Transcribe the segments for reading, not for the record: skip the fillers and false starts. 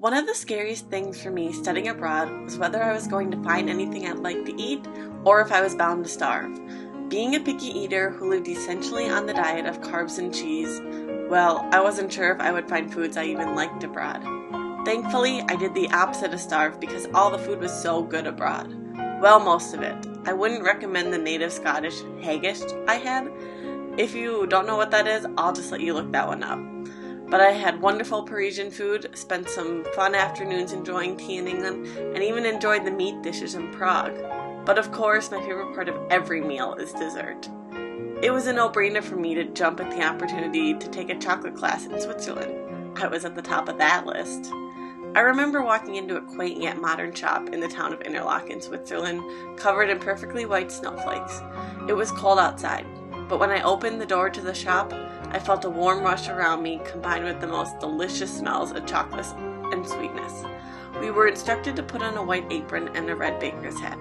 One of the scariest things for me studying abroad was whether I was going to find anything I'd like to eat or if I was bound to starve. Being a picky eater who lived essentially on the diet of carbs and cheese, well, I wasn't sure if I would find foods I even liked abroad. Thankfully, I did the opposite of starve because all the food was so good abroad. Well, most of it. I wouldn't recommend the native Scottish haggis I had. If you don't know what that is, I'll just let you look that one up. But I had wonderful Parisian food, spent some fun afternoons enjoying tea in England, and even enjoyed the meat dishes in Prague. But of course, my favorite part of every meal is dessert. It was a no-brainer for me to jump at the opportunity to take a chocolate class in Switzerland. I was at the top of that list. I remember walking into a quaint yet modern shop in the town of Interlaken, Switzerland, covered in perfectly white snowflakes. It was cold outside, but when I opened the door to the shop, I felt a warm rush around me combined with the most delicious smells of chocolate and sweetness. We were instructed to put on a white apron and a red baker's hat.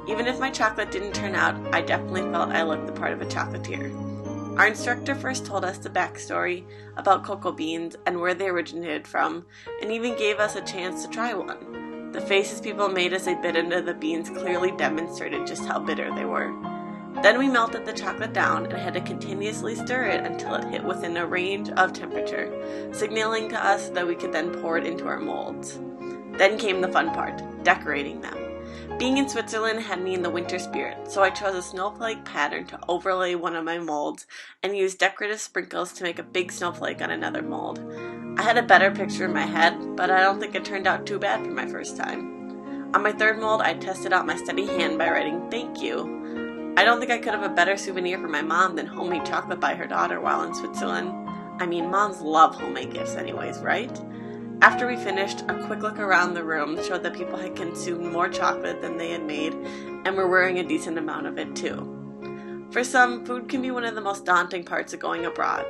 Even if my chocolate didn't turn out, I definitely felt I looked the part of a chocolatier. Our instructor first told us the backstory about cocoa beans and where they originated from, and even gave us a chance to try one. The faces people made as they bit into the beans clearly demonstrated just how bitter they were. Then we melted the chocolate down and had to continuously stir it until it hit within a range of temperature, signaling to us that we could then pour it into our molds. Then came the fun part, decorating them. Being in Switzerland had me in the winter spirit, so I chose a snowflake pattern to overlay one of my molds and used decorative sprinkles to make a big snowflake on another mold. I had a better picture in my head, but I don't think it turned out too bad for my first time. On my third mold, I tested out my steady hand by writing, "Thank you." I don't think I could have a better souvenir for my mom than homemade chocolate by her daughter while in Switzerland. I mean, moms love homemade gifts anyways, right? After we finished, a quick look around the room showed that people had consumed more chocolate than they had made and were wearing a decent amount of it too. For some, food can be one of the most daunting parts of going abroad,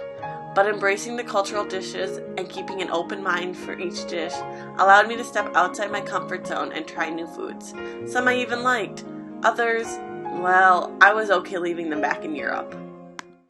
but embracing the cultural dishes and keeping an open mind for each dish allowed me to step outside my comfort zone and try new foods. Some I even liked. Others, well, I was okay leaving them back in Europe.